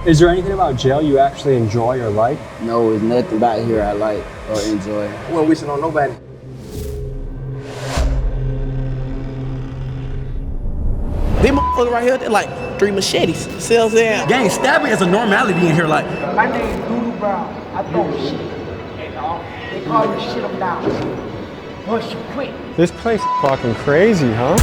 Is there anything about jail you actually enjoy or like? No, there's nothing about here I like or enjoy. We don't wish it on nobody. These motherfuckers right here, they're like 3 machetes. Sells there. Gang, stabbing is a normality in here. Like, my name is Doodoo Brown. I throw shit. They call me shit them down. Push quick. This place is fucking crazy, huh?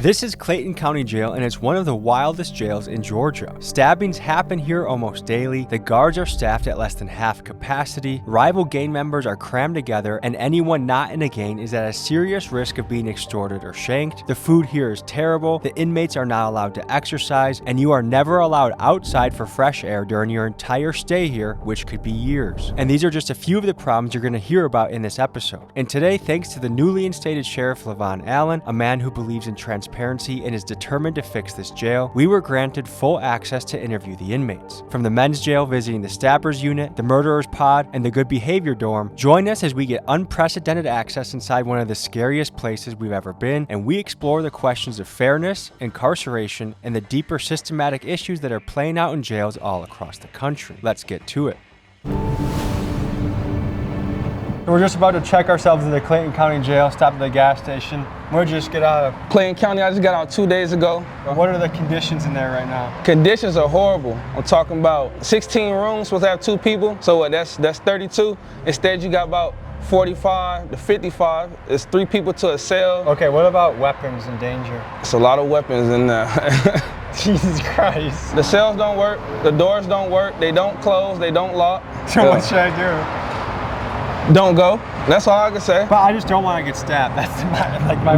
This is Clayton County Jail, and it's one of the wildest jails in Georgia. Stabbings happen here almost daily, the guards are staffed at less than half capacity, rival gang members are crammed together, and anyone not in a gang is at a serious risk of being extorted or shanked. The food here is terrible, the inmates are not allowed to exercise, and you are never allowed outside for fresh air during your entire stay here, which could be years. And these are just a few of the problems you're going to hear about in this episode. And today, thanks to the newly instated Sheriff Levon Allen, a man who believes in transparency and is determined to fix this jail, we were granted full access to interview the inmates. From the men's jail visiting the Stabbers unit, the Murderers pod, and the Good Behavior dorm, join us as we get unprecedented access inside one of the scariest places we've ever been, and we explore the questions of fairness, incarceration, and the deeper systematic issues that are playing out in jails all across the country. Let's get to it. We're just about to check ourselves into the Clayton County Jail, stop at the gas station. We'll just get out of Clayton County, I just got out 2 days ago. What are the conditions in there right now? Conditions are horrible. I'm talking about 16 rooms, supposed to have 2 people. So what, that's 32. Instead, you got about 45 to 55. It's 3 people to a cell. Okay, what about weapons and danger? It's a lot of weapons in there. Jesus Christ. The cells don't work, the doors don't work, they don't close, they don't lock. So what should I do? Don't go. That's all I can say. But I just don't want to get stabbed. That's my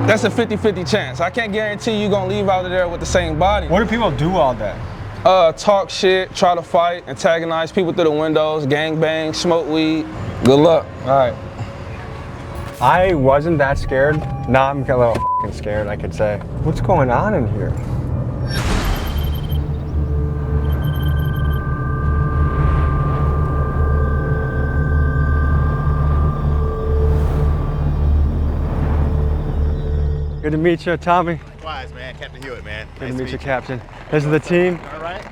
That's a 50-50 chance. I can't guarantee you're gonna leave out of there with the same body. What do people do all day? Talk shit, try to fight, antagonize people through the windows, gang bang, smoke weed. Good luck. All right. I wasn't that scared. Now I'm a little fucking scared, I could say. What's going on in here? Good to meet you, Tommy. Likewise, man. Captain Hewitt, man. Good to meet you, Captain. This is the team. All right.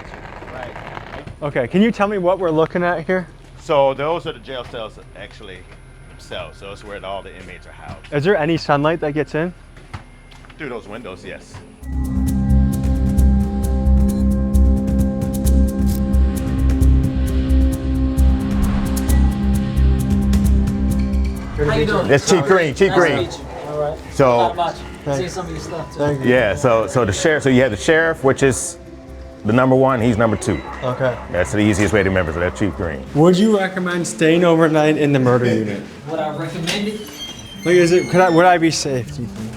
Right. Okay, can you tell me what we're looking at here? So those are the jail cells actually themselves. So it's where all the inmates are housed. Is there any sunlight that gets in? Through those windows, yes. How you doing? That's Chief Green. Chief Green. Nice to meet you. All right. So How about you? See some of your stuff too. Thank you. yeah, so the sheriff. So you have the sheriff, which is the number 1. He's number 2. Okay. That's the easiest way to remember. So that's Chief Green. Would you recommend staying overnight in the murder unit? Would I recommend it? Like, would I be safe, do you think?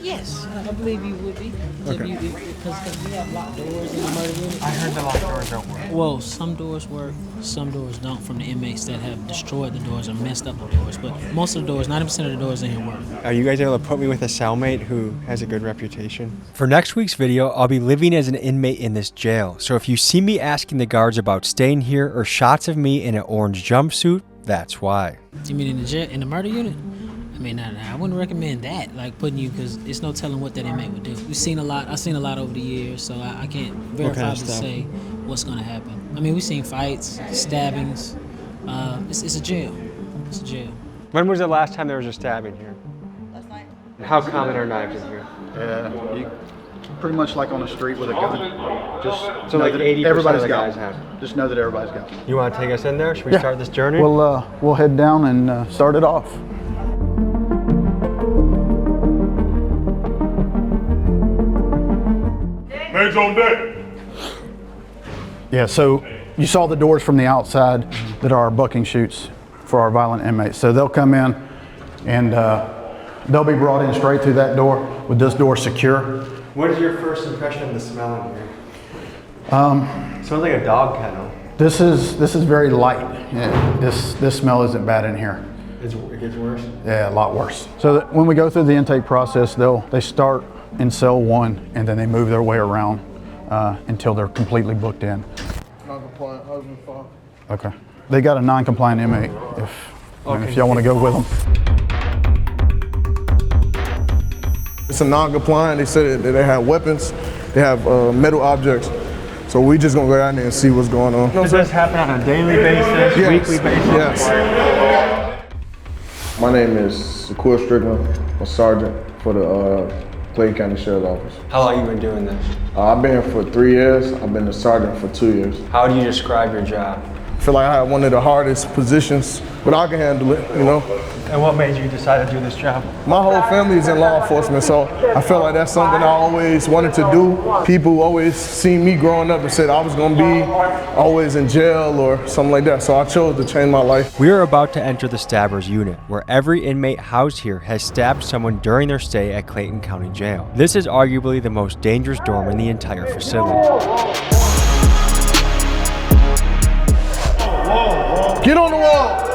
Yes, I believe you would be. Okay. Because we have locked doors in the murder unit. I heard the locked doors don't work. Well, some doors work, some doors don't from the inmates that have destroyed the doors or messed up the doors. But most of the doors, 90% of the doors in here work. Are you guys able to put me with a cellmate who has a good reputation? For next week's video, I'll be living as an inmate in this jail. So if you see me asking the guards about staying here or shots of me in an orange jumpsuit, that's why. You mean in the jail, in the murder unit? I mean, I wouldn't recommend that, like putting you, because it's no telling what that inmate would do. I've seen a lot over the years, so I can't verifiably say what's gonna happen. I mean, we've seen fights, stabbings. It's a jail. It's a jail. When was the last time there was a stabbing here? Last night. How common are knives in here? Yeah, you pretty much like on the street with a gun. Just So know like that 80% everybody's of the got guys one. have. Just know that everybody's got one. You want to take us in there? Should we start this journey? We'll head down and start it off. Man's on deck. Yeah, so you saw the doors from the outside that are our bucking chutes for our violent inmates. So they'll come in and they'll be brought in straight through that door with this door secure. What is your first impression of the smell in here? It smells like a dog kennel. This is very light. Yeah, this smell isn't bad in here. It gets worse? Yeah, a lot worse. So that when we go through the intake process, they start in cell 1 and then they move their way around until they're completely booked in. Non-compliant husband, father. Okay. They got a non-compliant inmate if y'all want to go with them. some non-compliant. They said that they have weapons, they have metal objects. So we just gonna go down there and see what's going on. Does this happen on a daily basis, weekly basis? Yes. My name is Shakur Strickland. I'm a sergeant for the Clayton County Sheriff's Office. How long have you been doing this? I've been here for 3 years. I've been a sergeant for 2 years. How do you describe your job? I feel like I have one of the hardest positions, but I can handle it, you know. And what made you decide to do this job? My whole family is in law enforcement, so I feel like that's something I always wanted to do. People always seen me growing up and said I was gonna be always in jail or something like that, so I chose to change my life. We are about to enter the Stabbers unit, where every inmate housed here has stabbed someone during their stay at Clayton County Jail. This is arguably the most dangerous dorm in the entire facility. Get on the wall!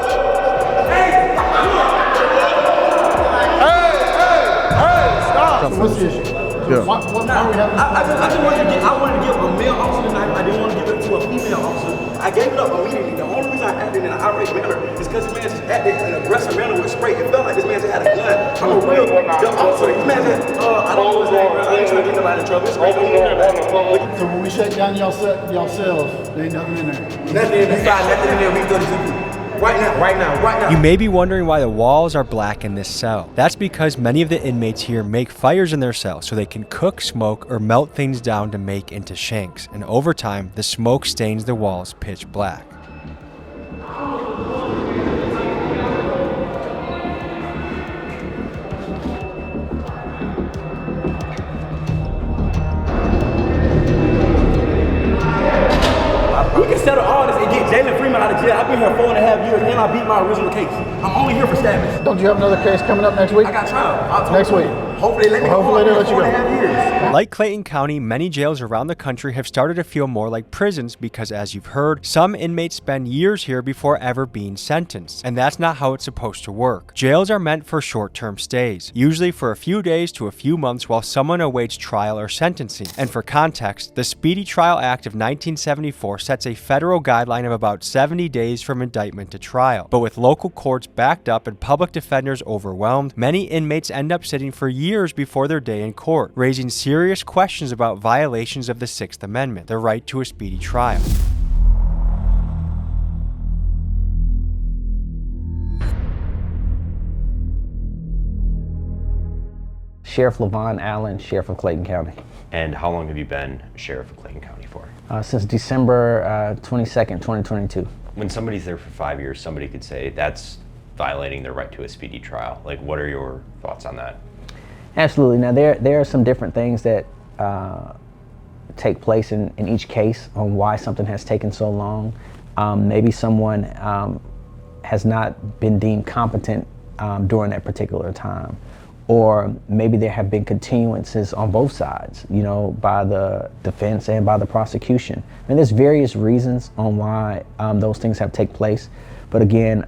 What's the issue? Yeah. Why are we having I wanted to give a male officer tonight. I didn't want to give it to a female officer. I gave it up immediately. The only reason I acted in an irate manner is because this man just acted in an aggressive manner with spray. It felt like this man just had a gun. I'm a real officer. This man said, I don't know his name, bro. I ain't trying to get nobody in trouble. It's crazy. So when we shut down y'all cells, there ain't nothing in there? Nothing in there. We 32. Right now. You may be wondering why the walls are black in this cell. That's because many of the inmates here make fires in their cells so they can cook, smoke, or melt things down to make into shanks. And over time, the smoke stains the walls pitch black. We can settle all this and get Jalen Freeman out of jail. I've been here 4.5 years and I beat my original case. I'm only here for stabbings. Don't you have another case coming up next week? I got trial. Next week. Hopefully they let me go. Hopefully they let you go. 4.5 years. Like Clayton County, many jails around the country have started to feel more like prisons because, as you've heard, some inmates spend years here before ever being sentenced. And that's not how it's supposed to work. Jails are meant for short-term stays, usually for a few days to a few months while someone awaits trial or sentencing. And for context, the Speedy Trial Act of 1974 sets a federal guideline of about 70 days from indictment to trial. But with local courts backed up and public defenders overwhelmed, many inmates end up sitting for years before their day in court, raising serious questions about violations of the Sixth Amendment, the right to a speedy trial. Sheriff Levon Allen, Sheriff of Clayton County. And how long have you been Sheriff of Clayton County for? Since December 22nd, 2022. When somebody's there for 5 years, somebody could say that's violating their right to a speedy trial. Like, what are your thoughts on that? Absolutely. Now, there are some different things that take place in each case on why something has taken so long. Maybe someone has not been deemed competent during that particular time. Or maybe there have been continuances on both sides, you know, by the defense and by the prosecution. I mean, there's various reasons on why those things have taken place. But again,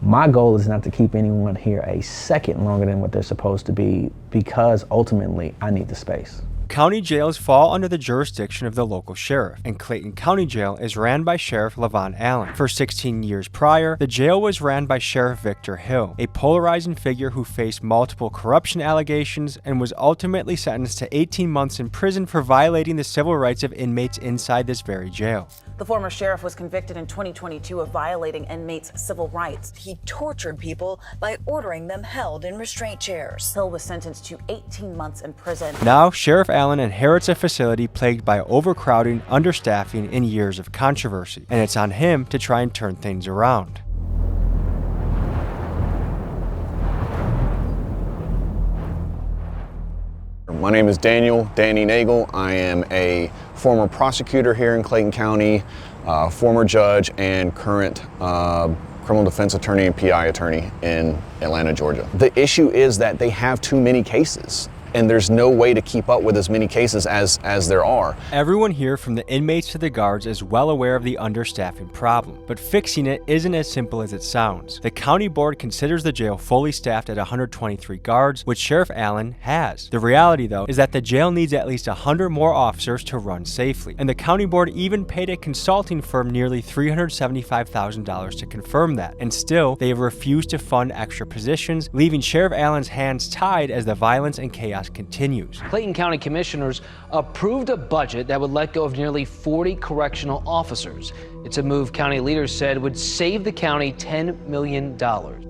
my goal is not to keep anyone here a second longer than what they're supposed to be, because ultimately I need the space. County jails fall under the jurisdiction of the local sheriff, and Clayton County Jail is ran by Sheriff Levon Allen. For 16 years prior, the jail was ran by Sheriff Victor Hill, a polarizing figure who faced multiple corruption allegations and was ultimately sentenced to 18 months in prison for violating the civil rights of inmates inside this very jail. The former sheriff was convicted in 2022 of violating inmates' civil rights. He tortured people by ordering them held in restraint chairs. Hill was sentenced to 18 months in prison. Now, Sheriff Allen inherits a facility plagued by overcrowding, understaffing, and years of controversy, and it's on him to try and turn things around. My name is Danny Nagel. I am a former prosecutor here in Clayton County, former judge, and current criminal defense attorney and PI attorney in Atlanta, Georgia. The issue is that they have too many cases. and there's no way to keep up with as many cases as there are. Everyone here, from the inmates to the guards, is well aware of the understaffing problem, but fixing it isn't as simple as it sounds. The county board considers the jail fully staffed at 123 guards, which Sheriff Allen has. The reality, though, is that the jail needs at least 100 more officers to run safely, and the county board even paid a consulting firm nearly $375,000 to confirm that, and still they have refused to fund extra positions, leaving Sheriff Allen's hands tied as the violence and chaos continues. Clayton County commissioners approved a budget that would let go of nearly 40 correctional officers. It's a move county leaders said would save the county $10 million.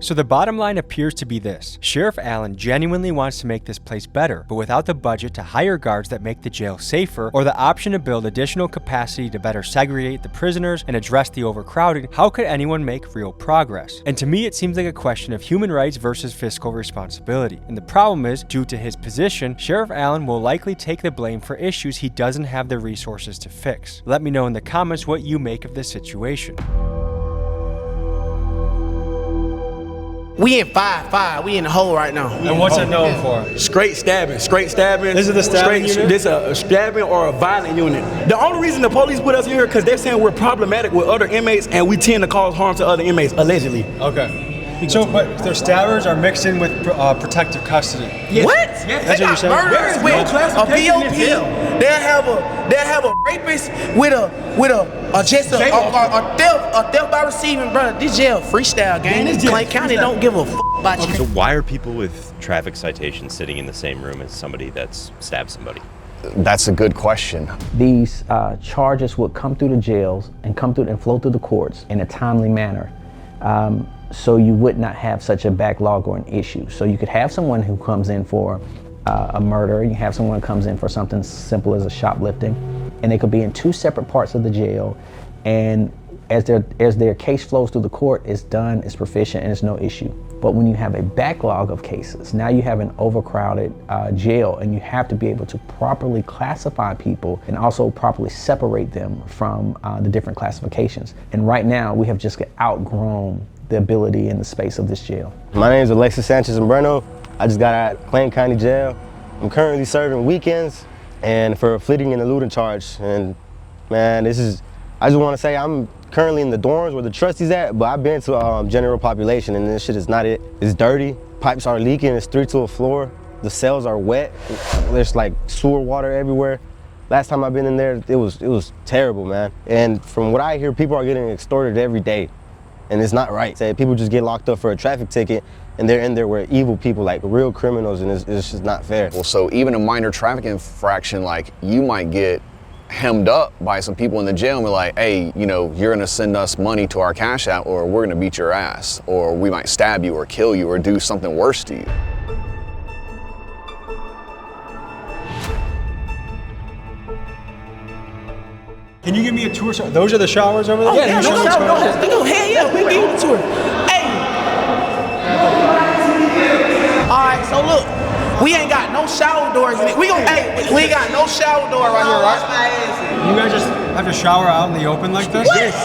So the bottom line appears to be this. Sheriff Allen genuinely wants to make this place better, but without the budget to hire guards that make the jail safer, or the option to build additional capacity to better segregate the prisoners and address the overcrowding, how could anyone make real progress? And to me, it seems like a question of human rights versus fiscal responsibility. And the problem is, due to his position, Sheriff Allen will likely take the blame for issues he doesn't have the resources to fix. Let me know in the comments what you make of this situation. We in 5-5. We in the hole right now. And what's it known for? Straight stabbing. Straight stabbing. This is the stabbing unit? This is a stabbing or a violent unit. The only reason the police put us here because they're saying we're problematic with other inmates and we tend to cause harm to other inmates, allegedly. Okay. So, but their stabbers are mixed in with protective custody. Yes. What? Yes. They got murderers with a POP. They'll have a rapist with a theft by receiving, brother. This jail freestyle gang. This Clayton County don't give a f about you. So why are people with traffic citations sitting in the same room as somebody that's stabbed somebody? That's a good question. These charges would come through the jails and flow through the courts in a timely manner. So you would not have such a backlog or an issue. So you could have someone who comes in for a murder, you have someone who comes in for something simple as a shoplifting, and they could be in two separate parts of the jail, and as their case flows through the court, it's done, it's proficient, and it's no issue. But when you have a backlog of cases, now you have an overcrowded jail, and you have to be able to properly classify people and also properly separate them from the different classifications. And right now, we have just outgrown the ability and the space of this jail. My name is Alexis Sanchez-Umbreno. I just got out of Clayton County Jail. I'm currently serving weekends and for a fleeing and eluding charge. And man, I just want to say I'm currently in the dorms where the trustees at, but I've been to general population and this shit is not it. It's dirty, pipes are leaking, it's 3 to a floor. The cells are wet, there's like sewer water everywhere. Last time I've been in there, it was terrible, man. And from what I hear, people are getting extorted every day. And it's not right. Say people just get locked up for a traffic ticket and they're in there with evil people, like real criminals, and it's just not fair. Well, so even a minor traffic infraction, like you might get hemmed up by some people in the jail and be like, hey, you know, you're gonna send us money to our cash app or we're gonna beat your ass, or we might stab you or kill you or do something worse to you. Can you give me a tour? Those are the showers over there? Oh, yeah, no, hell yeah, we give you the tour. Hey. All right, so look, we ain't got no shower doors in it. We ain't got no shower door right here, right? You guys just have to shower out in the open like this? What? Yes.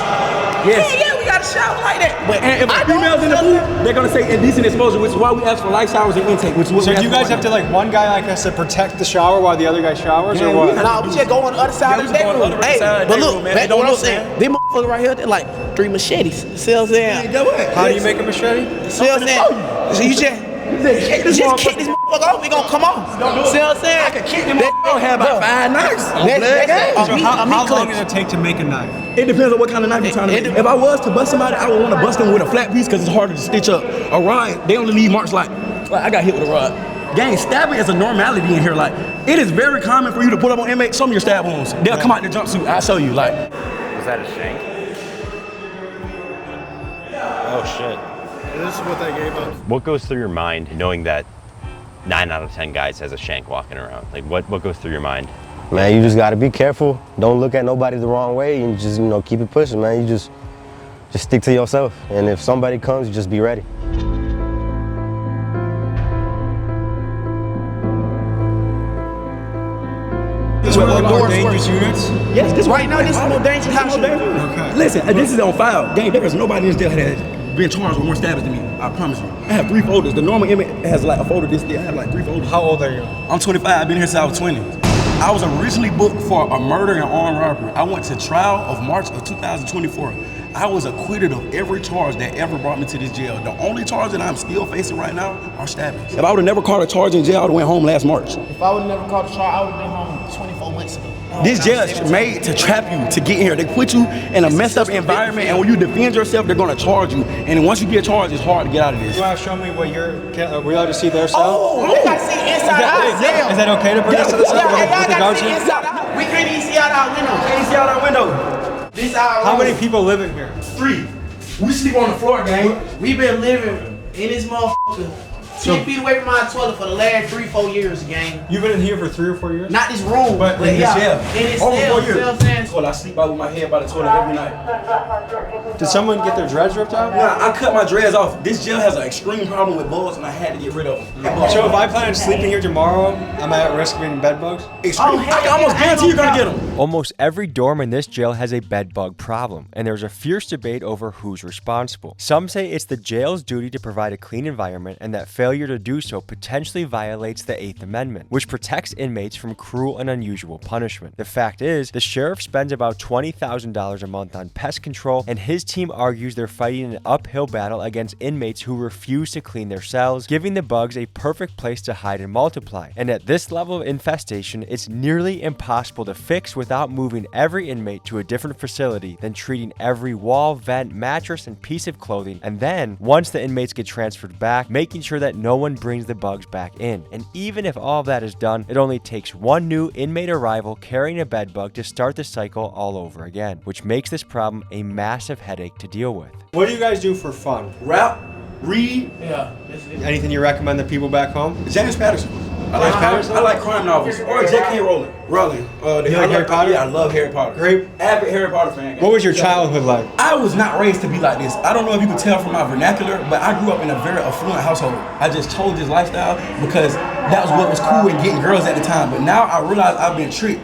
Yeah, we got a shower like that. But and if a female's in the booth, they're gonna say indecent exposure, which is why we ask for light showers and intake. Which is what so we you guys have to, like, one guy like has to protect the shower while the other guy showers, or what? Nah, we just go on the other side of the bedroom. Hey, but look, man, what I'm saying, these motherfuckers right here, they're like 3 machetes. See what I'm saying? How do you make a machete? See what I'm saying? So you just kick this motherfucker off, we gonna come off. See what I'm saying? I can kick them off. Have about 5 knives. So how long does it take to make a knife? It depends on what kind of knife you're trying to make. If I was to bust somebody, I would want to bust them with a flat piece because it's harder to stitch up. A rod, they only leave marks like I got hit with a rod. Gang, stabbing is a normality in here. Like, it is very common for you to pull up on inmates. Show me your stab wounds. They'll come out in the jumpsuit. I'll show you. Like, Was that a shank? Oh shit. This is what they gave us. What goes through your mind knowing that 9 out of 10 guys has a shank walking around? Like, what goes through your mind? Man, you just gotta be careful. Don't look at nobody the wrong way and just, keep it pushing, man. You just stick to yourself. And if somebody comes, you just be ready. This is one of the more dangerous units? Yes, this right now, this is the most dangerous house. Okay. Listen, this is on file. Gang, there is nobody in this jail that has been charged with more stabbings than me. I promise you. I have 3 folders. The normal inmate, It has like a folder this day. I have like 3 folders. How old are you? I'm 25. I've been here since I was 20. I was originally booked for a murder and armed robbery. I went to trial of March of 2024. I was acquitted of every charge that ever brought me to this jail. The only charge that I'm still facing right now are stabbings. If I would have never caught a charge in jail, I would have went home last March. If I would have never caught a charge, I would have been home 24 months ago. This jail is made to trap you to get in here. They put you in a messed up environment, and when you defend yourself, they're gonna charge you. And then once you get charged, it's hard to get out of this. You want to show me what are we allowed to see their cell? Oh, we gotta see inside our cell. Is that okay to bring us to the cell with the guards here? We can't even see out our window. Can't see out our window. This our How room. many people live in here? 3. We sleep on the floor, gang. We been living in this motherfucker 10 feet away from my toilet for the last 3-4 years, gang. You've been in here for 3 or 4 years? Not this room, but in this jail. In this Over 4 cell, years. you know what I'm saying? Well, I sleep out with my head by the toilet every night. Did someone get their dreads ripped out? Nah, I cut my dreads off. This jail has an extreme problem with bugs, and I had to get rid of them. So if I plan on sleeping here tomorrow, am I at risk of getting bed bugs? Extreme. I can almost guarantee you're gonna get them. Almost every dorm in this jail has a bed bug problem, and there's a fierce debate over who's responsible. Some say it's the jail's duty to provide a clean environment, and that failure to do so potentially violates the 8th Amendment, which protects inmates from cruel and unusual punishment. The fact is, the sheriff spends about $20,000 a month on pest control, and his team argues they're fighting an uphill battle against inmates who refuse to clean their cells, giving the bugs a perfect place to hide and multiply. And at this level of infestation, it's nearly impossible to fix without moving every inmate to a different facility, then treating every wall, vent, mattress, and piece of clothing, and then, once the inmates get transferred back, making sure that no one brings the bugs back in. And even if all of that is done, it only takes one new inmate arrival carrying a bed bug to start the cycle all over again, which makes this problem a massive headache to deal with. What do you guys do for fun? Rap, read. Yeah. Anything you recommend the people back home? James Patterson. I like crime novels. Or J.K. Rowling. You like Harry Potter? Yeah, I love Harry Potter. Great. Avid Harry Potter fan. What was your childhood like? I was not raised to be like this. I don't know if you can tell from my vernacular, but I grew up in a very affluent household. I just chose this lifestyle because that was what was cool in getting girls at the time. But now I realize I've been tricked.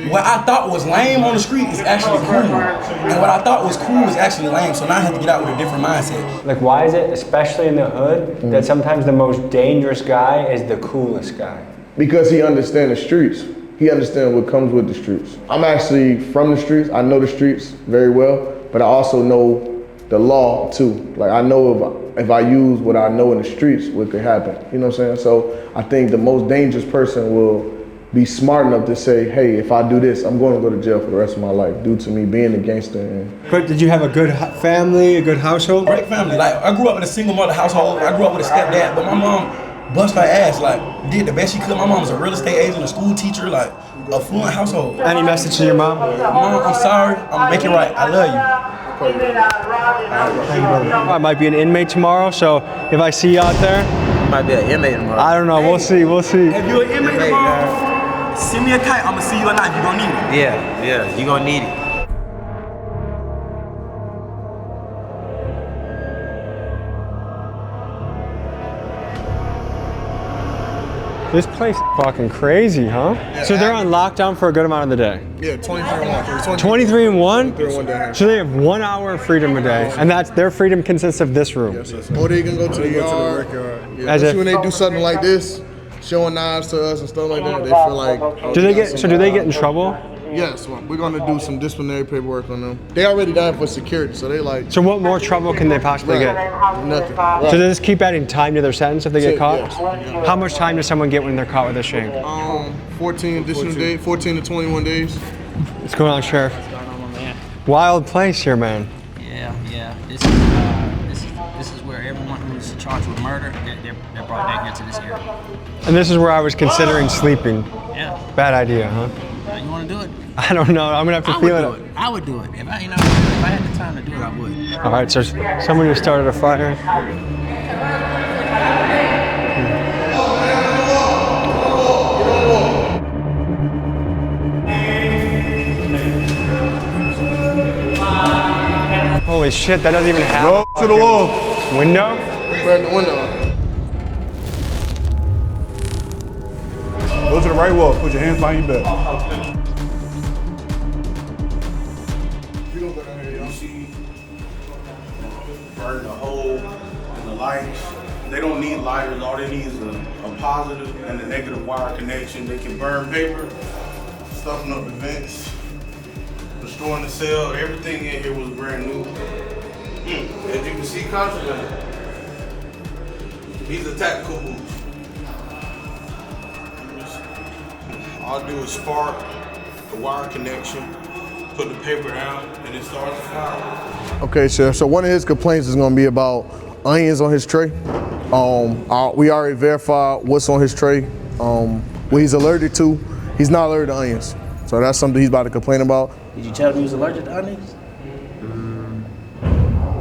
What I thought was lame on the street is actually cool. And what I thought was cool is actually lame. So now I have to get out with a different mindset. Like, why is it, especially in the hood, that sometimes the most dangerous guy is the coolest guy? Because he understands the streets. He understands what comes with the streets. I'm actually from the streets. I know the streets very well, but I also know the law too. Like, I know if I use what I know in the streets, what could happen. You know what I'm saying? So I think the most dangerous person will be smart enough to say, hey, if I do this, I'm going to go to jail for the rest of my life due to me being a gangster. But did you have a good family, a good household? Great family. Like, I grew up in a single mother household. I grew up with a stepdad, but my mom bust her ass, like, did the best she could. My mom was a real estate agent, a school teacher, like, affluent household. Any message to your mom? Mom, I'm sorry. I'm making it right. I love you. I might be an inmate tomorrow, so if I see you out there, might be an inmate tomorrow. I don't know. We'll see. We'll see. If you're an inmate tomorrow, send me a kite. I'm gonna see you at night. You're gonna need it. Yeah, you're gonna need it. This place is fucking crazy, huh? Yeah, so they're on lockdown for a good amount of the day? Yeah, 23 and 1. 23 and 1? 23 and 1 day. So they have 1 hour of freedom a day, and that's their freedom consists of this room. Yes, or they can go to the yard. Yeah, As especially if- when they do something like this, showing knives to us and stuff like that, they feel like. Oh, Do they get in trouble? Yes, well, we're gonna do some disciplinary paperwork on them. They already done for security, so they like. So what more trouble can they possibly get? Nothing. So they just keep adding time to their sentence if they get caught? Yes. How much time does someone get when they're caught with a shank? 14 additional days, 14 to 21 days. What's going on, Sheriff? What's going on, my man? Wild place here, man. Yeah. This is where everyone who's charged with murder, they're brought back here to this area. And this is where I was considering sleeping. Yeah. Bad idea, huh? You want to do it? I don't know. I'm gonna have to feel it. I would do it. If I had the time to do it, I would. All right, so someone just started a fire. Holy shit, that doesn't even happen. Go to the wall. Window? Grab the window. Go to the right wall. Put your hands behind your back. You don't go down here, y'all see burn the hole and the lights. They don't need liars. All they need is a positive and a negative wire connection. They can burn paper, stuffing up the vents, destroying the cell. Everything in here was brand new. As you can see, Contraband. These are tactical moves. All I do is spark the wire connection, put the paper down, and it starts to fire. Okay, Chef. So one of his complaints is going to be about onions on his tray. We already verified what's on his tray, what he's allergic to. He's not allergic to onions. So that's something he's about to complain about. Did you tell him he was allergic to onions?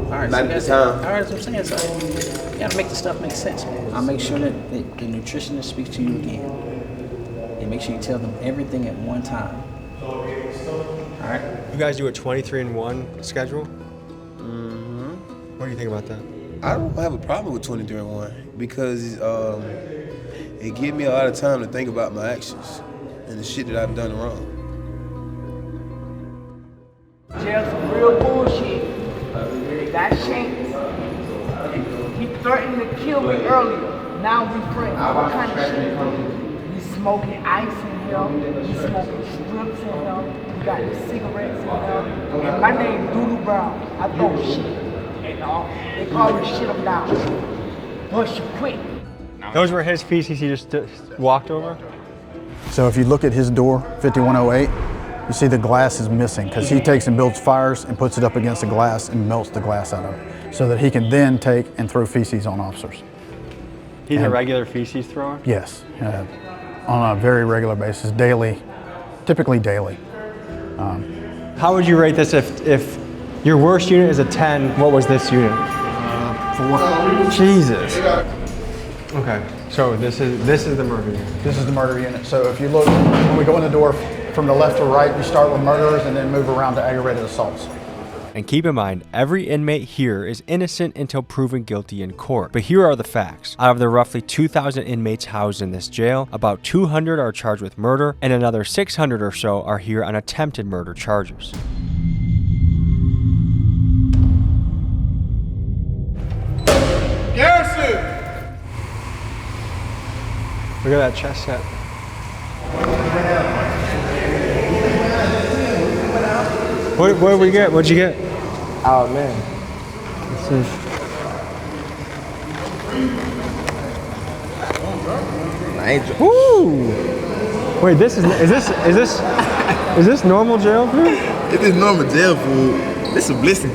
All right, Not at the time. All right, that's what I'm saying. So you gotta make the stuff make sense, man. I'll make sure that the nutritionist speaks to you again. And make sure you tell them everything at one time. All right? You guys do a 23-and-1 schedule? What do you think about that? I don't have a problem with 23-and-1 because it gives me a lot of time to think about my actions and the shit that I've done wrong. Jail some real bullshit. They got shanks. He threatened to kill me earlier. Now we friends. What kind of shit? We smoking ice in here. We smoking strips in here. We got the cigarettes in here. And my name Doodoo Brown. I throw shit. And they call me shit them down. Push you quick. Those were his feces he just walked over? So if you look at his door, 5108, you see the glass is missing because he takes and builds fires and puts it up against the glass and melts the glass out of it so that he can then take and throw feces on officers. He's a regular feces thrower? Yes, on a very regular basis, daily, typically daily. How would you rate this if your worst unit is a 10, what was this unit? 4. Jesus. Okay, so this is the murder unit. This is the murder unit. So if you look, when we go in the door from the left to right, we start with murderers and then move around to aggravated assaults. And keep in mind, every inmate here is innocent until proven guilty in court. But here are the facts. Out of the roughly 2,000 inmates housed in this jail, about 200 are charged with murder, and another 600 or so are here on attempted murder charges. Garrison! Look at that chest set. What did we get? What'd you get? Oh man. Let's see. Woo! Wait, is this normal jail food? It is normal jail food. It's a blessing.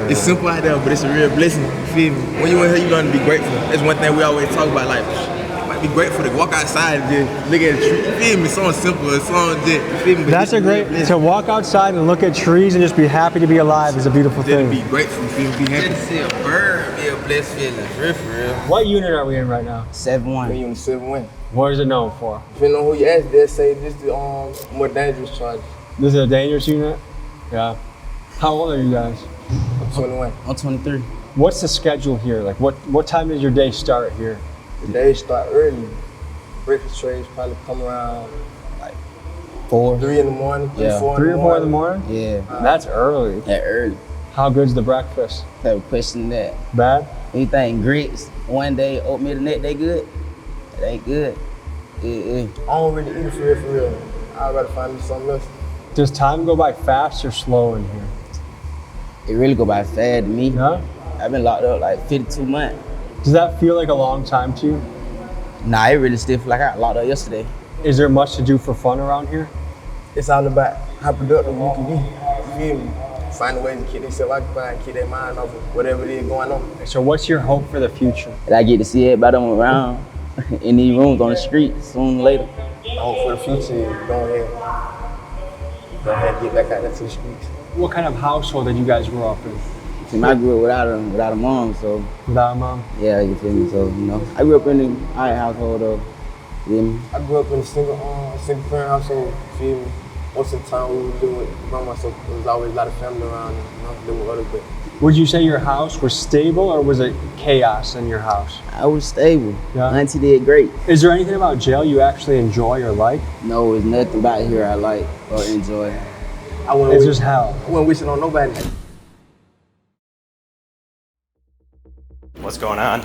It's simple out there, but it's a real blessing. You feel me? When you in here, you learn to be grateful. That's one thing we always talk about. Like, you might be grateful to walk outside and just look at a tree. You feel me? Something simple, something just, you feel me? But That's a great, to walk outside and look at trees and just be happy to be alive is a beautiful thing. Just be grateful, you feel me? Be happy. Just to see a bird, be a blessed feeling. For real. What unit are we in right now? 7-1. Unit 7-1. What is it known for? Depending on who you ask, they'll say this is the more dangerous charge. This is a dangerous unit? Yeah. How old are you guys? I'm 21. I'm 23. What's the schedule here? Like, what time does your day start here? The day start early. Breakfast trays probably come around like 4. 3 in the morning, 3 or 4 3 or 4 in the morning? Yeah. That's early. That early. How good's the breakfast? Type of question that. Bad? Anything grits, one day, oatmeal the next day good? It ain't good. I don't really eat for real. I'd rather find me something else. Does time go by fast or slow in here? It really go by fast to me. Yeah? I've been locked up like 52 months. Does that feel like a long time to you? Nah, it really still feel like I got locked up yesterday. Is there much to do for fun around here? It's all about how productive you can be. You feel me? Find a way to keep themselves occupied, keep their mind off of whatever it is going on. So what's your hope for the future? And I get to see everybody I'm around in these rooms on the street sooner or later. I hope for the future is go ahead and get back out there to the streets. What kind of household did you guys grow up in? See, I grew up without a mom, so. Without a mom? Yeah, you feel me? So, I grew up in a high household, though. You feel me? I grew up in a single parent household, you feel me? Most of the time we were living with grandma, so there was always a lot of family around and living with others. But would you say your house was stable or was it chaos in your house? I was stable. Yeah. Auntie did great. Is there anything about jail you actually enjoy or like? No, there's nothing about here I like or enjoy. It's just hell. I wasn't wishing on nobody. What's going on?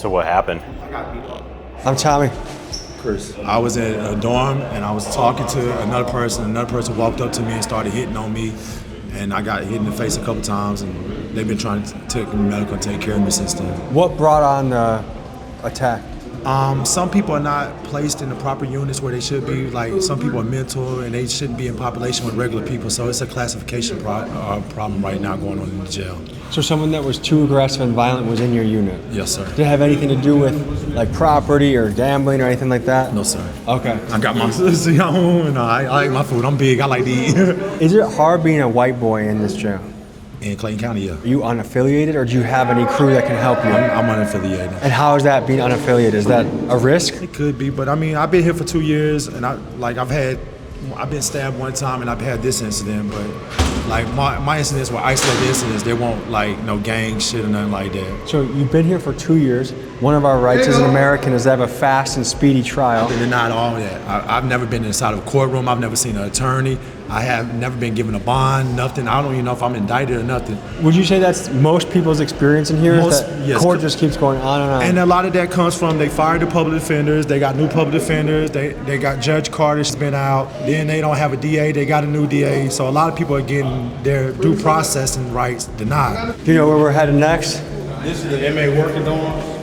So what happened? I'm Tommy. Chris. I was at a dorm and I was talking to another person. Another person walked up to me and started hitting on me. And I got hit in the face a couple times, and they've been trying to take me medical and take care of me since then. What brought on the attack? Some people are not placed in the proper units where they should be. Like, some people are mental and they shouldn't be in population with regular people. So it's a classification problem right now going on in the jail. So someone that was too aggressive and violent was in your unit? Yes, sir. Did it have anything to do with like property or gambling or anything like that? No, sir. Okay. I got my own. I like my food. I'm big. I like to eat. Is it hard being a white boy in this jail? In Clayton County, yeah. Are you unaffiliated, or do you have any crew that can help you? I'm unaffiliated. And how is that being unaffiliated? Is that a risk? It could be, but I mean, I've been here for 2 years, and I've been stabbed one time, and I've had this incident, but like my incidents were isolated incidents. They won't like no gang shit or nothing like that. So you've been here for 2 years. One of our rights as an American is to have a fast and speedy trial. They're not all that. I've never been inside of a courtroom. I've never seen an attorney. I have never been given a bond, nothing. I don't even know if I'm indicted or nothing. Would you say that's most people's experience in here? Yes. Court just keeps going on and on. And a lot of that comes from they fired the public defenders. They got new public defenders. They got Judge Carter's been out. Then they don't have a DA. They got a new DA. So a lot of people are getting their due processing rights denied. Do you know where we're headed next? This is the inmate working dorms.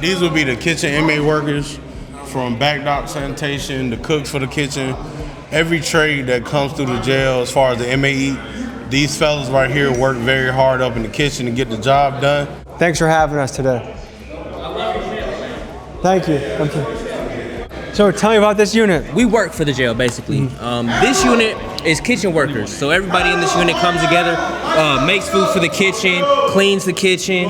These will be the kitchen inmate workers, from back dock sanitation, the cooks for the kitchen. Every trade that comes through the jail as far as the inmate eat, these fellas right here work very hard up in the kitchen to get the job done. Thanks for having us today. Thank you. So tell me about this unit. We work for the jail, basically. This unit is kitchen workers. So everybody in this unit comes together, makes food for the kitchen, cleans the kitchen,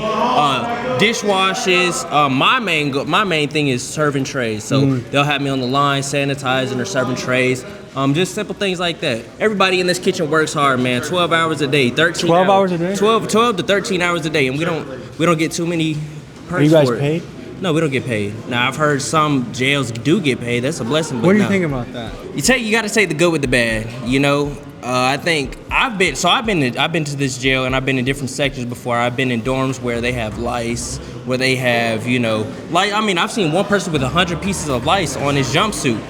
dishwashes. My main thing is serving trays. So they'll have me on the line, sanitizing or serving trays. Just simple things like that. Everybody in this kitchen works hard, man. 12 hours a day, 13 12 hours a day? 12 to 13 hours a day, and we don't get too many perks. Are you guys for it. paid? No, we don't get paid. Now I've heard some jails do get paid. That's a blessing. But What do you no. think about that? You got to take the good with the bad. You know, I think I've been to this jail, and I've been in different sections before. I've been in dorms where they have lice, where they have I've seen one person with 100 pieces of lice on his jumpsuit.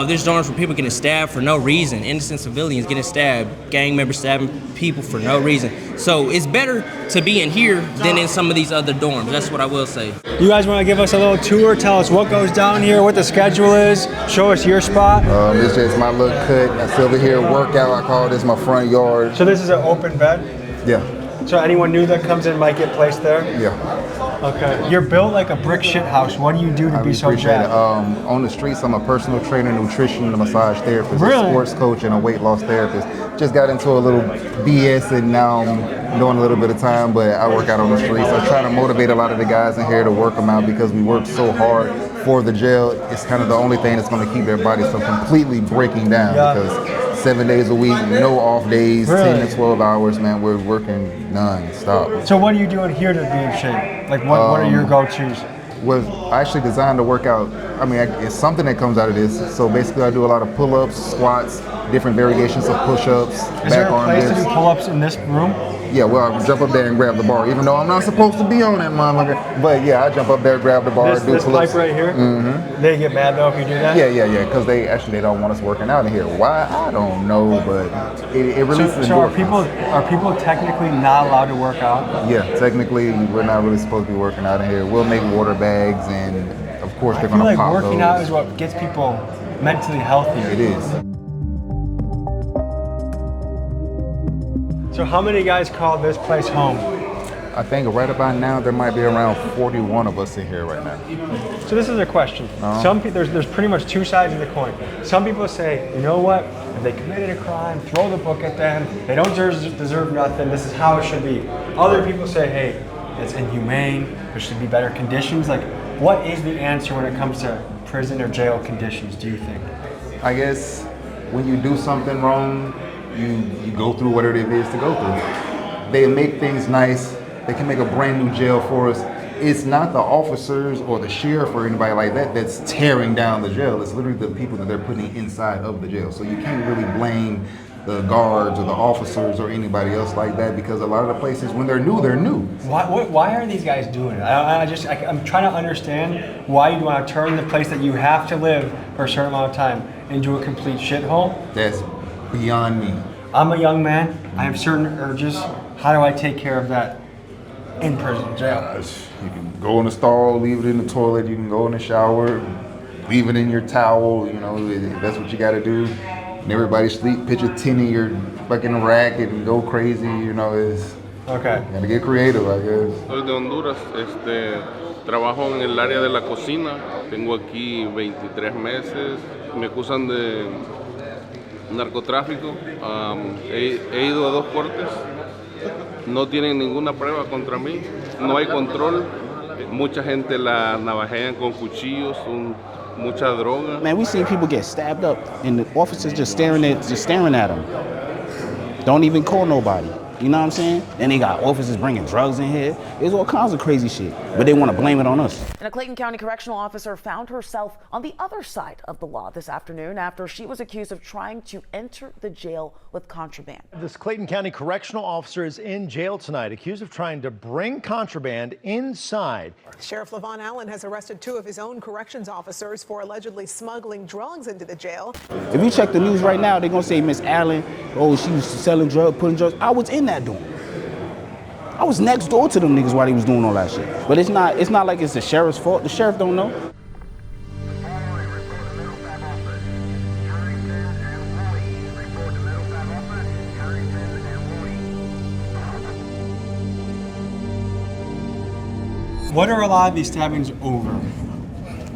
There's dorms where people getting stabbed for no reason, innocent civilians getting stabbed, gang members stabbing people for no reason. So it's better to be in here than in some of these other dorms. That's what I will say. You guys want to give us a little tour? Tell us what goes down here, what the schedule is. Show us your spot. This is just my little cut. That's over here, workout. I call this my front yard. So this is an open bed? Yeah. So anyone new that comes in might get placed there? Yeah. Okay. You're built like a brick shit house. What do you do to be so jacked? On the streets, I'm a personal trainer, nutrition, and massage therapist, Really? a sports coach, and a weight loss therapist. Just got into a little BS, and now I'm doing a little bit of time, but I work out on the streets. I try to motivate a lot of the guys in here to work them out because we work so hard for the jail. It's kind of the only thing that's going to keep their bodies from completely breaking down because 7 days a week, no off days, Really? 10 to 12 hours, man. We're working non-stop. So what are you doing here to be in shape? Like what are your go-tos? I actually designed to work out. I mean, it's something that comes out of this. So basically, I do a lot of pull-ups, squats, different variations of push-ups, Is there a place to do pull-ups in this room? Yeah, well, I jump up there and grab the bar, even though I'm not supposed to be on that motherfucker. But yeah, I jump up there, grab the bar, do This pull-ups. pipe right here? Mm-hmm. They get mad though if you do that? Yeah, because they don't want us working out in here. Why? I don't know, but it releases. So are people technically not allowed to work out? Yeah, technically we're not really supposed to be working out in here. We'll make water bags, and of course they're gonna pop those. Working out is what gets people mentally healthy. It is. So how many guys call this place home? I think right about now there might be around 41 of us in here right now. So this is a question. Some people, there's pretty much two sides of the coin. Some people say, you know what? If they committed a crime, throw the book at them. They don't deserve nothing. This is how it should be. Other people say, hey, it's inhumane. There should be better conditions. Like, what is the answer when it comes to prison or jail conditions, do you think? I guess when you do something wrong, you go through whatever it is to go through. They make things nice. They can make a brand new jail for us. It's not the officers or the sheriff or anybody like that that's tearing down the jail. It's literally the people that they're putting inside of the jail. So you can't really blame the guards or the officers or anybody else like that, because a lot of the places, when they're new, they're new. Why are these guys doing it? I'm trying to understand why you'd want to turn the place that you have to live for a certain amount of time into a complete shithole. That's beyond me. I'm a young man. I have certain urges. How do I take care of that in prison, jail? You can go in the stall, leave it in the toilet. You can go in the shower, leave it in your towel. You know, if that's what you got to do. And everybody sleep, pitch a tin in your fucking rack and go crazy. You know, okay. Gotta get creative, I guess. Soy de Honduras. Trabajo en el área de la cocina. Tengo aquí 23 meses. Me acusan de narcotráfico. He ido a 2 cortes. No tienen ninguna prueba contra mí. No hay control. Mucha gente la navajean con cuchillos. Mucha droga. Man, we seen people get stabbed up and the officers just staring at them. Don't even call nobody. You know what I'm saying? Then they got officers bringing drugs in here. There's all kinds of crazy shit, but they want to blame it on us. And a Clayton County correctional officer found herself on the other side of the law this afternoon after she was accused of trying to enter the jail with contraband. This Clayton County correctional officer is in jail tonight, accused of trying to bring contraband inside. Sheriff LaVon Allen has arrested 2 of his own corrections officers for allegedly smuggling drugs into the jail. If you check the news right now, they're gonna say Miss Allen, oh, she was selling drugs, putting drugs. I was in that door. I was next door to them niggas while they was doing all that shit. But it's not like it's the sheriff's fault. The sheriff don't know. What are a lot of these stabbings over?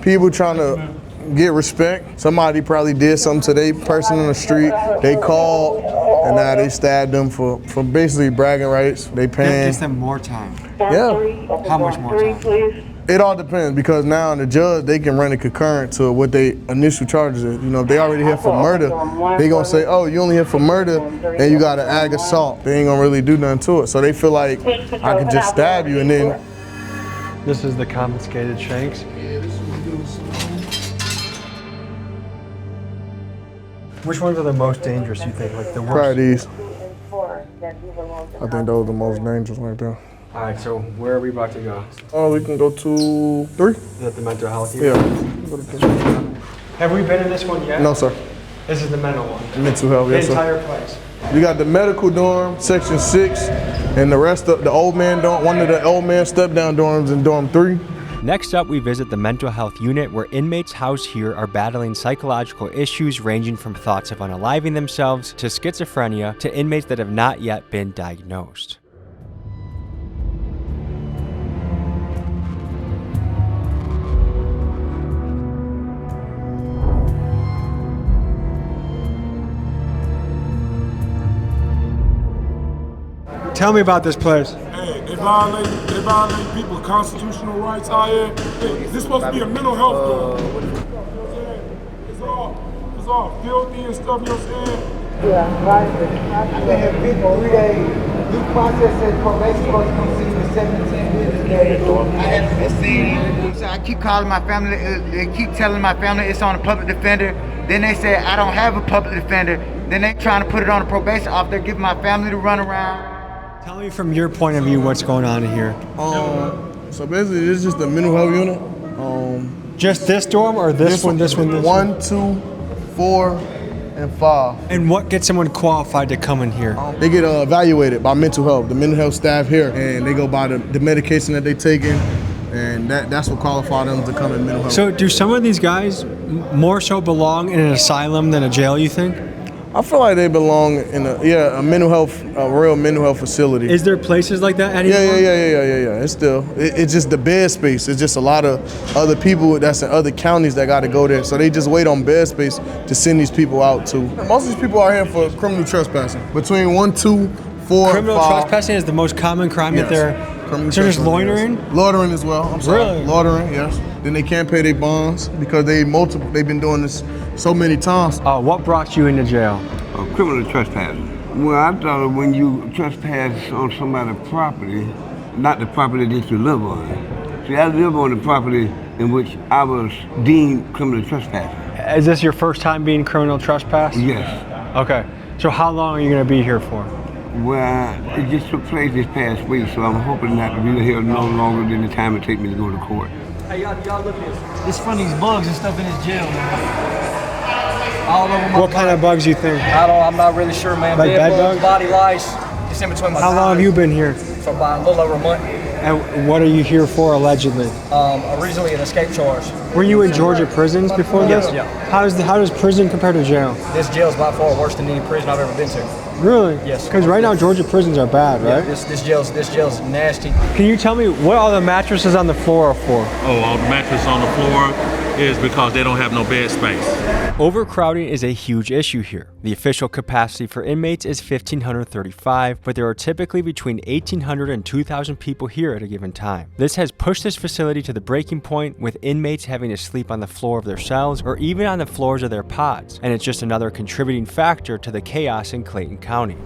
People trying to get respect. Somebody probably did something to their person on the street. They called and now they stabbed them for basically bragging rights. They paying. That gets them more time. Yeah. How much more time? It all depends, because now the judge, they can run it concurrent to what they initial charges is. You know, if they already here for murder, they gonna say, oh, you only here for murder and you got an ag assault. They ain't gonna really do nothing to it. So they feel like I can just stab you and then. This is the confiscated shanks. Which ones are the most dangerous, you think? Like the worst? Probably these. I think those are the most dangerous right there. All right, so where are we about to go? Oh, we can go to 3. Is that the mental health unit? Yeah. Have we been in this one yet? No, sir. This is the mental one? Mental health, yes, sir. The entire place? We got the medical dorm, section 6, and the rest of the old man dorm, one of the old man step-down dorms in dorm 3. Next up, we visit the mental health unit, where inmates housed here are battling psychological issues ranging from thoughts of unaliving themselves to schizophrenia to inmates that have not yet been diagnosed. Tell me about this place. Hey, they violate people's constitutional rights out here. Hey, this supposed to be a mental health dorm. It's all filthy and stuff, you know what I'm saying? Yeah, right. I've been here 53 days. Due process says probation supposed to come see me 17 business days. I haven't been seen. So I keep calling my family. They keep telling my family it's on a public defender. Then they say I don't have a public defender. Then they trying to put it on a probation officer, giving my family to run around. Tell me from your point of view what's going on here. So basically, this is just the mental health unit. Just this dorm or this one? 1, 2, 4, and 5. And what gets someone qualified to come in here? They get evaluated by mental health, the mental health staff here, and they go by the medication that they taking, and that's what qualifies them to come in mental health. So do some of these guys more so belong in an asylum than a jail, you think? I feel like they belong in a real mental health facility. Is there places like that anymore? Yeah. It's just the bed space. It's just a lot of other people that's in other counties that got to go there. So they just wait on bed space to send these people out to. Most of these people are here for criminal trespassing. Between 1, 2, 4, Criminal 5. trespassing is the most common crime that they're. So just loitering? Yes. Loitering as well. I'm sorry. Really? Loitering, yes. Then they can't pay their bonds because they've been doing this so many times. What brought you into jail? Criminal trespassing. Well, I thought when you trespass on somebody's property, not the property that you live on. See, I live on the property in which I was deemed criminal trespassing. Is this your first time being criminal trespass? Yes. Okay. So how long are you going to be here for? Well, it just took place this past week, so I'm hoping not to be here no longer than the time it takes me to go to court. Hey, y'all look at this. This from these bugs and stuff in this jail, man. All over my What kind of bugs you think? I'm not really sure, man. Like bed bugs? Body lice. It's in between my How long have you been here? For about a little over a month. And what are you here for, allegedly? Originally an escape charge. Were you in Georgia prisons before this? Yeah. How does prison compare to jail? This jail's by far worse than any prison I've ever been to. Really? Yes. Because right now Georgia prisons are bad, right? Yeah, this jail's nasty. Can you tell me what all the mattresses on the floor are for? Oh, all the mattresses on the floor is because they don't have no bed space. Overcrowding is a huge issue here. The official capacity for inmates is 1,535, but there are typically between 1,800 and 2,000 people here at a given time. This has pushed this facility to the breaking point, with inmates having to sleep on the floor of their cells or even on the floors of their pods, and it's just another contributing factor to the chaos in Clayton County.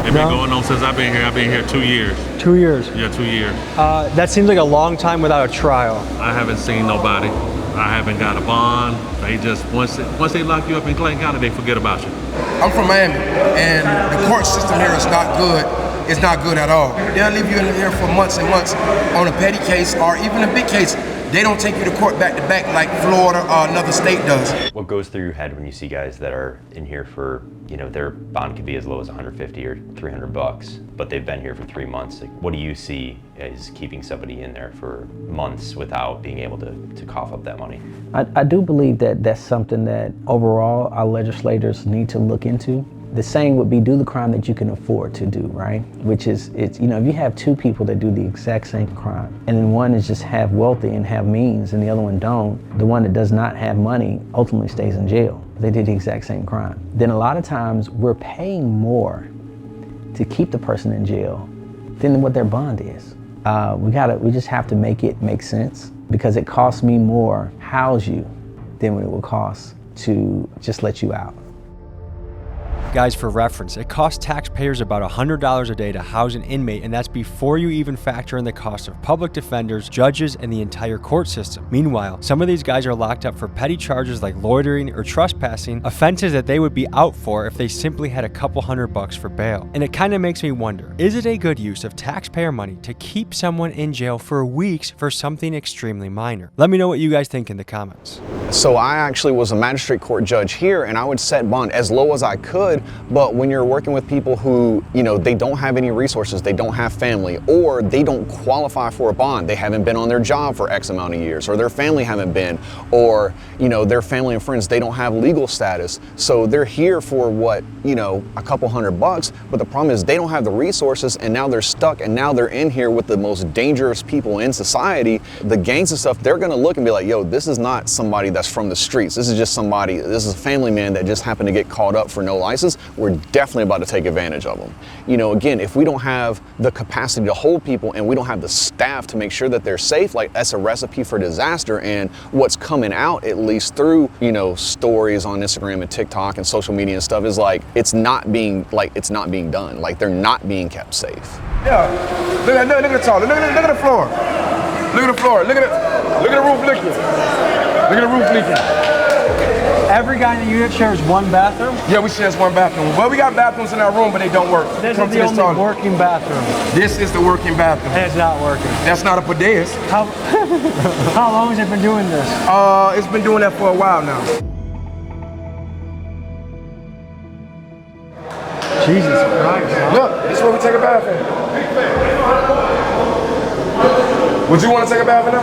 It's been going on since I've been here. I've been here 2 years. 2 years? Yeah, 2 years. That seems like a long time without a trial. I haven't seen nobody. I haven't got a bond. They just, once they lock you up in Clayton County, they forget about you. I'm from Miami, and the court system here is not good. It's not good at all. They'll leave you in there for months and months on a petty case or even a big case. They don't take you to court back to back like Florida or another state does. What goes through your head when you see guys that are in here for, their bond could be as low as 150 or 300 bucks, but they've been here for 3 months? Like, what do you see as keeping somebody in there for months without being able to cough up that money? I do believe that that's something that overall our legislators need to look into. The saying would be, do the crime that you can afford to do, right? Which is, if you have two people that do the exact same crime, and then one is just half wealthy and have means and the other one don't, the one that does not have money ultimately stays in jail. They did the exact same crime. Then a lot of times we're paying more to keep the person in jail than what their bond is. We just have to make it make sense, because it costs me more to house you than what it would cost to just let you out. Guys, for reference, it costs taxpayers about $100 a day to house an inmate, and that's before you even factor in the cost of public defenders, judges, and the entire court system. Meanwhile, some of these guys are locked up for petty charges like loitering or trespassing, offenses that they would be out for if they simply had a couple $100 for bail. And it kind of makes me wonder, is it a good use of taxpayer money to keep someone in jail for weeks for something extremely minor? Let me know what you guys think in the comments. So I actually was a magistrate court judge here, and I would set bond as low as I could. But when you're working with people who, they don't have any resources, they don't have family, or they don't qualify for a bond, they haven't been on their job for X amount of years, or their family haven't been, or, their family and friends, they don't have legal status. So they're here for what, a couple $100, but the problem is they don't have the resources, and now they're stuck, and now they're in here with the most dangerous people in society. The gangs and stuff, they're gonna look and be like, yo, this is not somebody that's from the streets. This is just somebody, this is a family man that just happened to get caught up for no license. We're definitely about to take advantage of them. Again, if we don't have the capacity to hold people and we don't have the staff to make sure that they're safe, like, that's a recipe for disaster. And what's coming out, at least through, stories on Instagram and TikTok and social media and stuff, is like, it's not being done. Like, they're not being kept safe. Yeah, look at the toilet, look at the floor. Look at the floor, look at the roof leaking. Look at the roof leaking. Every guy in the unit shares one bathroom? Yeah, we share one bathroom. Well, we got bathrooms in our room, but they don't work. This is the only working bathroom. This is the working bathroom. And it's not working. That's not a bidet. How long has it been doing this? It's been doing that for a while now. Jesus Christ. Look, this is where we take a bath in. Would you want to take a bath in there?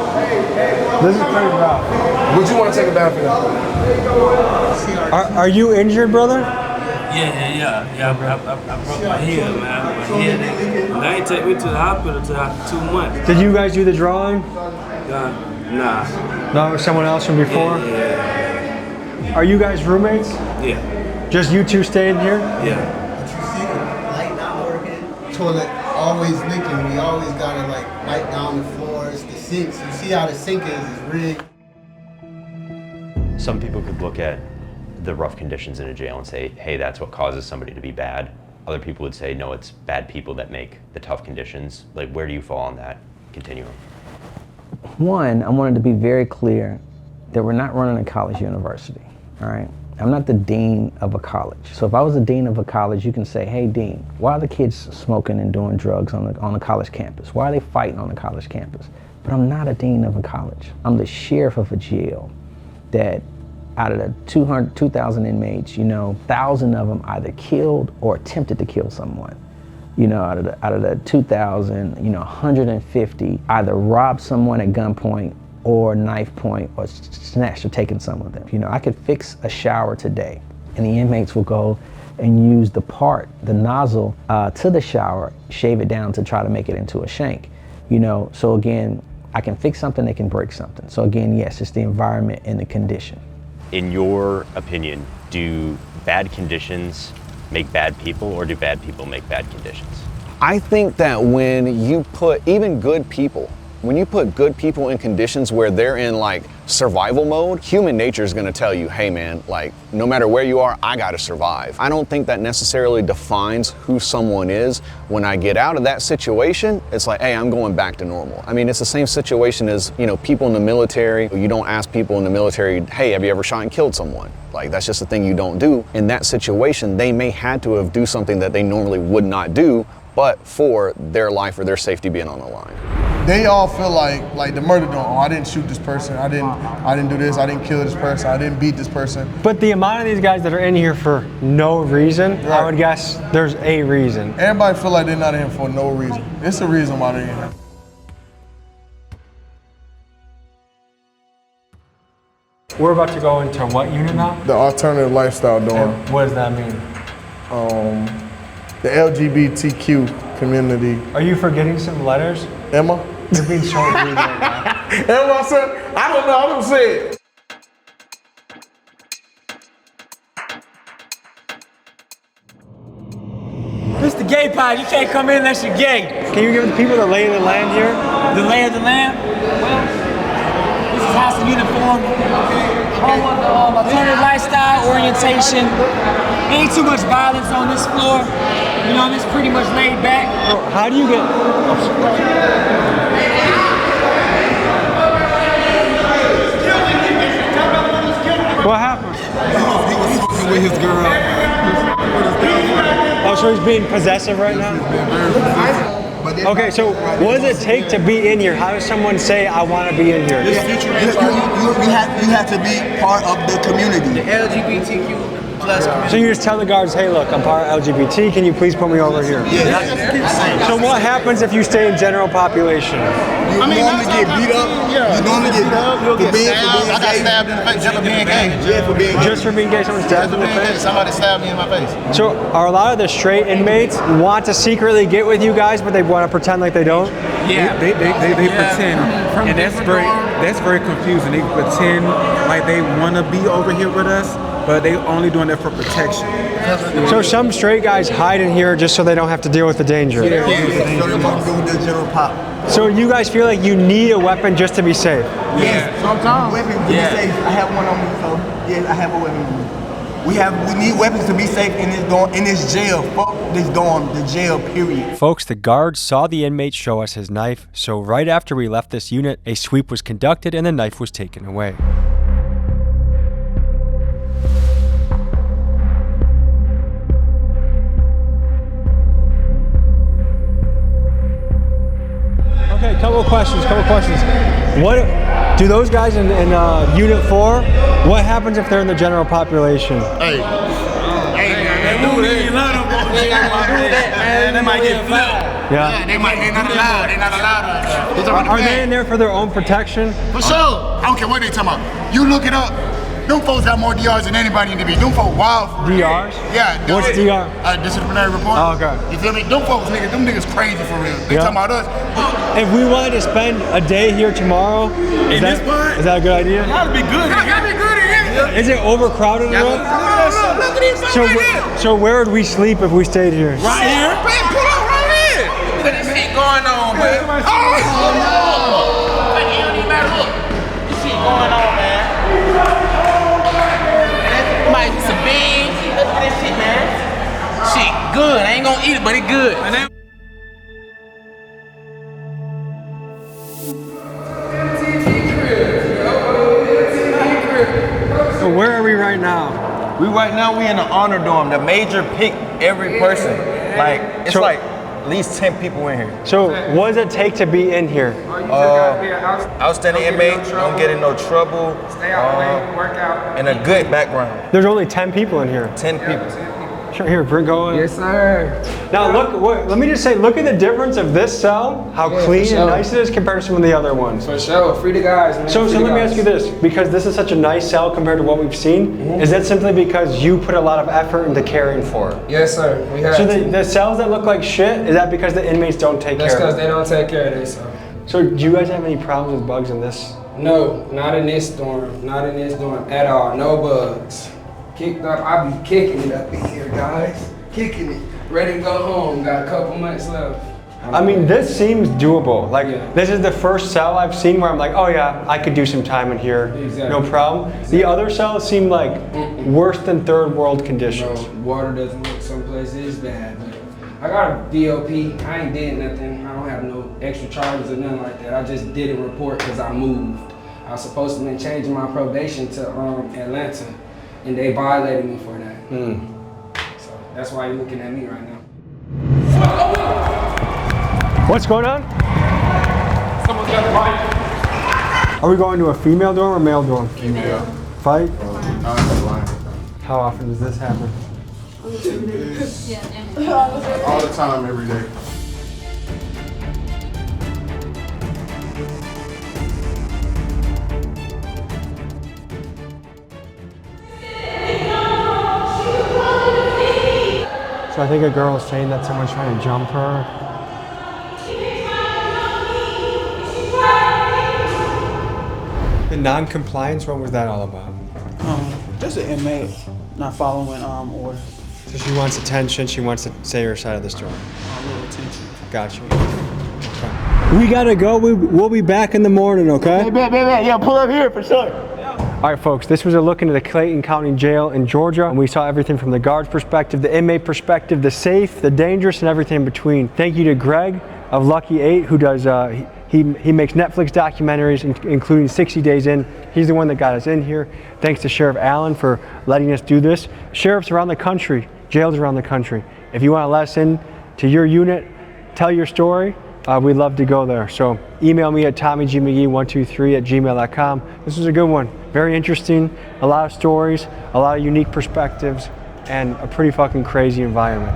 This is pretty rough. Would you want to take a bath in there? Are you injured, brother? Yeah. I broke my heel, man. My heel. They ain't take me to the hospital till 2 months. Did you guys do the drawing? Nah. No, it was someone else from before? Yeah. Are you guys roommates? Yeah. Just you two staying here? Yeah. Light not working, toilet always leaking. We always gotta wipe down the floors, the sinks. You see how the sink is rigged. Some people could look at the rough conditions in a jail and say, hey, that's what causes somebody to be bad. Other people would say, no, it's bad people that make the tough conditions. Like, where do you fall on that continuum? One, I wanted to be very clear that we're not running a college university, all right? I'm not the dean of a college. So if I was the dean of a college, you can say, hey, dean, why are the kids smoking and doing drugs on the college campus? Why are they fighting on the college campus? But I'm not a dean of a college. I'm the sheriff of a jail that out of the 2,000 inmates, 1,000 of them either killed or attempted to kill someone. Out of the 2,000, 150 either robbed someone at gunpoint or knife point or snatched or taken some of them. I could fix a shower today and the inmates will go and use the nozzle to the shower, shave it down to try to make it into a shank. So again, I can fix something, they can break something. So again, yes, it's the environment and the condition. In your opinion, do bad conditions make bad people, or do bad people make bad conditions? I think that when you put even good people, when you put good people in conditions where they're in like survival mode, human nature is gonna tell you, hey man, like no matter where you are, I gotta survive. I don't think that necessarily defines who someone is. When I get out of that situation, it's like, hey, I'm going back to normal. I mean, it's the same situation as, people in the military. You don't ask people in the military, hey, have you ever shot and killed someone? Like, that's just a thing you don't do. In that situation, they may had to have do something that they normally would not do, but for their life or their safety being on the line. They all feel like the murder don't. Oh, I didn't shoot this person. I didn't do this. I didn't kill this person. I didn't beat this person. But the amount of these guys that are in here for no reason, right. I would guess there's a reason. Everybody feel like they're not in here for no reason. It's a reason why they're in here. We're about to go into what unit now? The alternative lifestyle dorm. And what does that mean? The LGBTQ community. Are you forgetting some letters? Emma? You're being so rude right now. Emma said, I don't know, I don't say it. This the gay pod. You can't come in unless you're gay. Can you give the people the lay of the land here? The lay of the land? Well, this is house of uniform. Alternative lifestyle, orientation. Ain't too much violence on this floor. It's pretty much laid back. How do you get... What happened? He was with his girl. Oh, so he's being possessive right now? Okay, so what does it take to be in here? How does someone say, I want to be in here? You have to be part of the community. The LGBTQ plus community. So you just tell the guards, hey, look, I'm part of LGBT. Can you please put me over here? Yeah. So what happens if you stay in general population? You normally get beat up. You normally get beat up. You'll get stabbed. I got stabbed in the face just for being gay. Just for being gay, someone stabbed in the face? Somebody stabbed me in my face. So are a lot of the straight inmates want to secretly get with you guys, but they want to pretend like they don't? Yeah. They pretend, and that's very confusing. They pretend like they want to be over here with us, but they only doing that for protection. So some straight guys hide in here just so they don't have to deal with the danger. So you guys feel like you need a weapon just to be safe? Yeah. Sometimes. Weapons to be safe. I have one on me, so yes, I have a weapon on me. We need weapons to be safe in this dorm, in this jail. Fuck this dorm, the jail, period. Folks, the guards saw the inmate show us his knife, so right after we left this unit, a sweep was conducted and the knife was taken away. Okay, couple questions. What do those guys in Unit 4, what happens if they're in the general population? Hey, they do that. You love them, they do that, man. They might get flipped. Yeah. They're not allowed. Are they in there for their own protection? For sure. I don't care what they talking about. You look it up. Them folks have more DRs than anybody in the beat. Them folks wild. DRs? Yeah. What's DR? Disciplinary report. Oh, okay. You feel me? Them folks, them niggas crazy for real. They talking about us. If we wanted to spend a day here tomorrow, is that a good idea? That'd be good. That'd be good in here. Is it overcrowded? Look at these folks right here. So where would we sleep if we stayed here? Right here. Man, pull up right here. Look at this shit going on, man. Oh, no. It don't even matter. Look. This shit going on, man. Might be some beans. Look at this shit, man. Shit good. I ain't gonna eat it, but it good. So where are we right now? honor dorm. The major pick every person. Like, it's like at least 10 people in here. So what does it take to be in here? Outstanding inmate, don't get in no trouble, and a good background. There's only 10 people in here. 10 people. Sure, here, go in. Yes, sir. Now let me just say, look at the difference of this cell, how clean and nice it is compared to some of the other ones. For sure, free the guys, man. So let me ask you this, because this is such a nice cell compared to what we've seen, is that simply because you put a lot of effort into caring for it? Yes, sir. We have So the cells that look like shit, is that because the inmates don't take care of it? That's because they don't take care of this. So do you guys have any problems with bugs in this? No, not in this dorm. Not in this dorm at all. No bugs. Kicked up. I be kicking it up in here, guys. Kicking it. Ready to go home. Got a couple months left. I mean, this seems doable. Like, this is the first cell I've seen where I'm like, oh yeah, I could do some time in here, no problem. The other cells seem like worse than third world conditions. No, water doesn't look someplace is bad, but I got a VOP. I ain't did nothing. I don't have no extra charges or nothing like that. I just didn't report because I moved. I was supposed to be changing my probation to Atlanta, and they violated me for that. So that's why you're looking at me right now. What's going on? Someone's got the mic. Are we going to a female dorm or male dorm? Female. Fight? How often does this happen? All the time, every day. So I think a girl is saying that someone's trying to jump her. The non-compliance, what was that all about? Just an inmate not following orders. So she wants attention, she wants to say her side of the story. A little attention. Gotcha. Okay. We gotta go, we'll be back in the morning, okay? Yeah, pull up here for sure. All right, folks, this was a look into the Clayton County Jail in Georgia, and we saw everything from the guard's perspective, the inmate perspective, the safe, the dangerous, and everything in between. Thank you to Greg of Lucky 8, who does, he makes Netflix documentaries, including 60 Days In. He's the one that got us in here. Thanks to Sheriff Allen for letting us do this. Sheriffs around the country, jails around the country, if you want to let us in to your unit, tell your story, we'd love to go there. So email me at tommygmcgee123@gmail.com. This was a good one. Very interesting, a lot of stories, a lot of unique perspectives, and a pretty fucking crazy environment.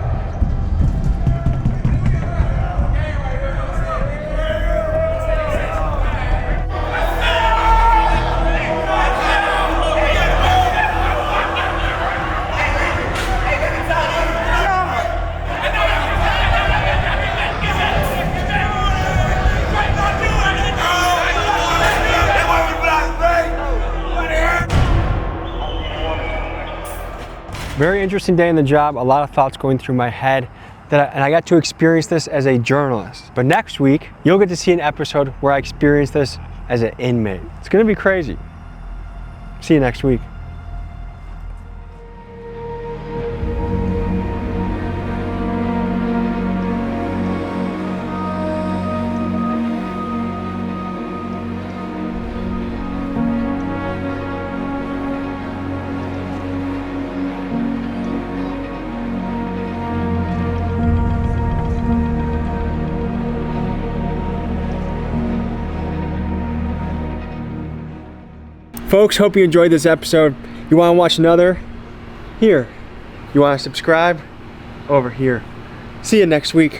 Very interesting day in the job, a lot of thoughts going through my head, and I got to experience this as a journalist. But next week, you'll get to see an episode where I experience this as an inmate. It's gonna be crazy. See you next week. Folks, hope you enjoyed this episode. You want to watch another? Here. You want to subscribe? Over here. See you next week.